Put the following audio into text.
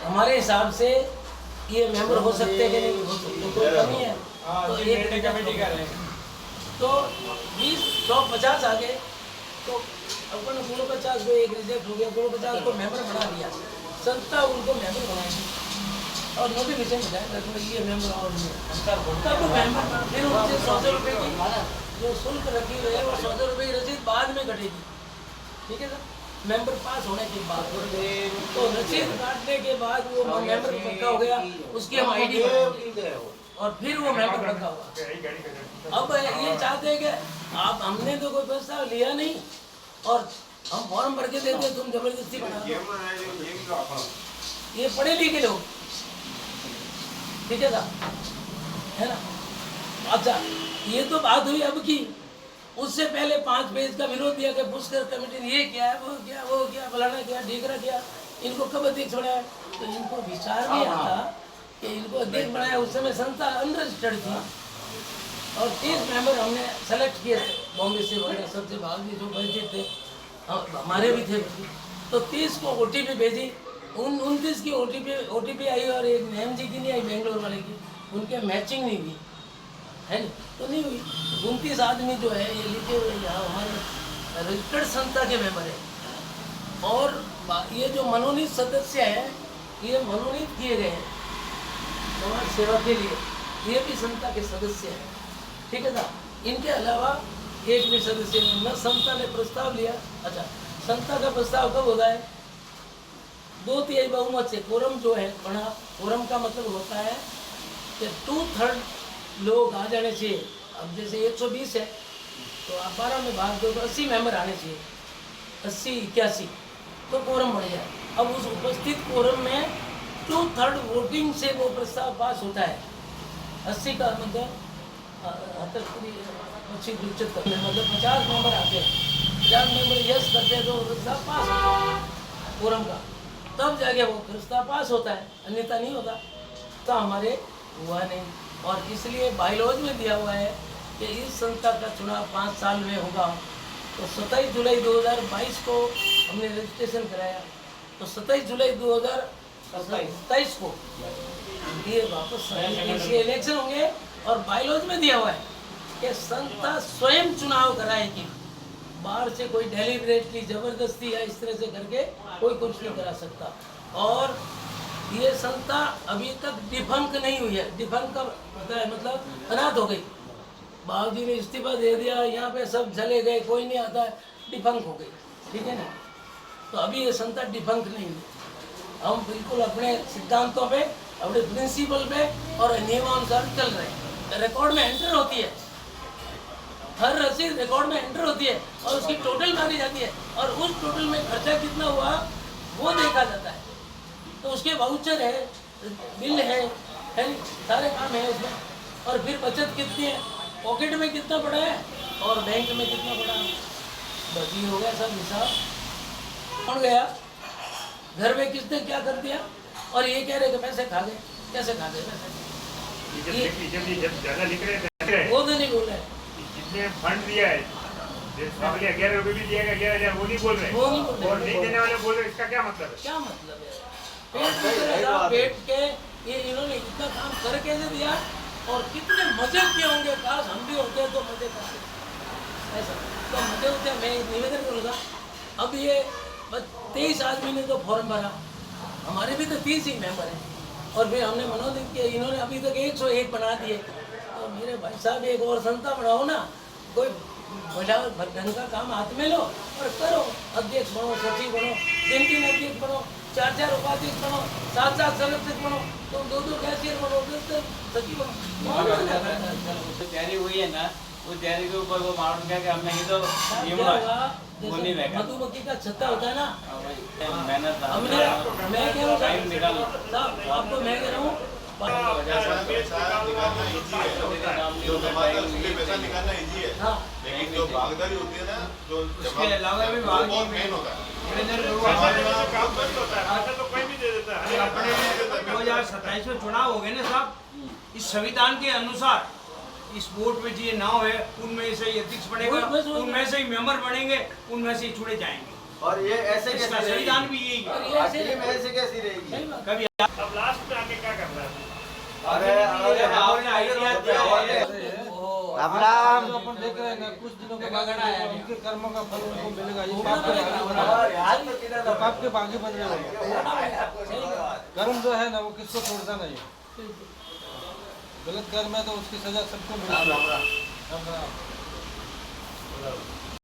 हमारे हिसाब से ये मेंबर हो सकते हैं कि नहीं हो सकते, कोई कमी है तो एक कमेटी का रहेगा। तो 20-150 आ गए तो अपन 50 को एक रिजेक्ट हो गया, 50 को मेंबर बना दिया, संस्था उनको मेंबर बनाएगी और नोटिफिकेशन बताएगा कि ये मेंबर और तब मेंबर फिर उनसे 100 रुपये की जो शुल्क रखी हुई है वो 100 रुपये की रसीद बाद में कटेगी, ठीक है सर। मेंबर पास होने के बाद तो रसीद काटने के बाद वो मेंबर पक्का हो गया, उसकी हम आईडी और फिर वो मेंबर पक्का हुआ। अब ये चाहते हैं कि आप हमने तो कोई प्रस्ताव लिया नहीं और हम फॉर्म भर के देते तुम जबरदस्ती बना दो। ये पढ़े लिखे लोग, ठीक है साहब, है ना। अच्छा ये तो बात हुई अब की, उससे पहले 5 पेज का विरोध दिया कि पुष्कर कमेटी ने ये किया है, वो किया फलाना किया ढीकरा किया, इनको कब अध्यक्ष बनाया, तो इनको विचार नहीं आता कि इनको अध्यक्ष बनाया। उस समय संस्था अनरजिस्टर्ड थी और 30 मेंबर हमने सेलेक्ट किए थे बॉम्बे से वगैरह सबसे भाग दिए जो परिचित थे, हमारे भी थे। तो 30 को OTP भेजी, 29 की OTP आई और एक नेम जी की नहीं आई, बेंगलोर वाले की, उनके मैचिंग नहीं हुई है नहीं, तो नहीं हुई। 29 आदमी जो है ये लिखे हुए यहाँ हमारे रजिस्टर्ड संस्था के मेंबर है और ये जो मनोनीत सदस्य हैं ये मनोनीत किए गए हैं समाज सेवा के लिए, ये भी संस्था के सदस्य हैं, ठीक है ना। इनके अलावा एक भी सदस्य नहीं, न संस्था ने प्रस्ताव लिया। अच्छा संस्था का प्रस्ताव कब होता है, 2/3 बहुमत से कोरम जो है बना। कोरम का मतलब होता है कि 2/3 लोग आ जाने चाहिए। अब जैसे 120 है तो आप 12 में भाग दो तो 80 मेंबर आने चाहिए, 80-81 तो कोरम बढ़ जाए। अब उस उपस्थित कोरम में 2/3 वोटिंग से वो प्रस्ताव पास होता है। 80 का मतलब 75 मतलब 50 मेंबर आते हैं, 50 मेंबर यस करते हैं तो प्रस्ताव पास होता है कोरम का, तब जाके वो प्रस्ताव पास होता है, अन्यथा नहीं होता। तो हमारे हुआ नहीं और इसलिए बायलॉज में दिया हुआ है कि इस संस्था का चुनाव 5 साल में होगा। तो 27 जुलाई 2022 को हमने रजिस्ट्रेशन कराया, तो 27 जुलाई 2027 को ये वापस इलेक्शन होंगे और बायलॉज में दिया हुआ है कि संस्था स्वयं चुनाव कराएगी, बाहर से कोई डेलीबरेटली जबरदस्ती या इस तरह से करके कोई कुछ नहीं करा सकता। और ये संस्था अभी तक डिफंक नहीं हुई है। डिफंक का मतलब अनाथ हो गई, बाबू जी ने इस्तीफा दे दिया, यहाँ पे सब चले गए, कोई नहीं आता है, डिफंक हो गई, ठीक है ना। तो अभी ये संस्था डिफंक नहीं हुई, हम बिल्कुल अपने सिद्धांतों पे, अपने प्रिंसिपल पे और नियमानुसार चल रहे हैं। रिकॉर्ड में एंटर होती है, हर रसीद रिकॉर्ड में एंटर होती है और उसकी टोटल मानी जाती है और उस टोटल में खर्चा कितना हुआ वो देखा जाता है। तो उसके वाउचर है, बिल है सारे काम है उसमें, और फिर बचत कितनी है, पॉकेट में कितना पड़ा है और बैंक में कितना पड़ा है, बस ये हो गया सब हिसाब। कौन गया घर में, किसने क्या कर दिया, और ये कह रहे कि पैसे खा गए, कैसे खा गए पैसे, वो तो नहीं बोल रहे। जितने फंड दिया है 11 रुपये भी दिया 11,000, वो नहीं बोल रहे, वो नहीं बोल रहे, और नहीं देने वाले बोल रहे, इसका क्या मतलब है? क्या मतलब है? पेट के ये इन्होंने इतना काम कर कैसे दिया और कितने मजे किए होंगे, काश हम भी होते तो मजे करते ऐसा, तो मजे होते। मैं निवेदन करूँगा, अब ये 23 आदमी ने तो फॉर्म भरा, हमारे भी तो 30 ही मेंबर हैं और फिर हमने मनोनीत किया, इन्होंने अभी तक 101 बना दिए। तो मेरे भाई साहब एक और संस्था बनाओ ना, कोई बड़ा ढंग का काम हाथ में लो और करो, अध्यक्ष बनो, सचिव बनो, 3 अध्यक्ष बनो, 4 उपाध्यक्ष बनो, 7 सदस्य बनो, तो 2 कैशियर बनो, 10 सचिव बनो। तैयारी हुई है ना, वो तैयारी के ऊपर वो मालूम क्या कि हमने ही तो मधुमक्खी का छत्ता होता है ना, मेहनत हमने मैं कह रहा हूँ आपको, मैं कह रहा हूँ निकालना इजी है, लेकिन जो भागदारी होती है ना, जो उसके अलावा भी बहुत मेन होता है। काम बंद होता है, तो कोई भी दे देता है। अपने 2027 में चुनाव हो गए ना साहब, इस संविधान के अनुसार इस बोर्ड में जो नाव है उनमें से अध्यक्ष बनेगा, उनमें से ही मेंबर बनेंगे, उनमें से ही चुने जाएंगे। और ये ऐसे इसका कैसे संविधान भी यही है। और ये ऐसे टीम ऐसे कैसी सही रहेगी? बात। कभी अब लास्ट में आके क्या करना है? अरे अरे आपने आइडिया दिया है। अपना अपन देख रहे हैं ना, कुछ दिनों के बाद उनके कर्मों का फल उनको मिलेगा। ये होना पाप के पड़ेगा, भागी होना बन रहे यार तो किधर हैं। पाप के भागी बन रहे हैं। होना पड़ेगा, सही बात। कर्म जो है ना वो किसको छोड़ता नहीं है। गलत कर्म है तो उसकी सजा सबको मिलेगी।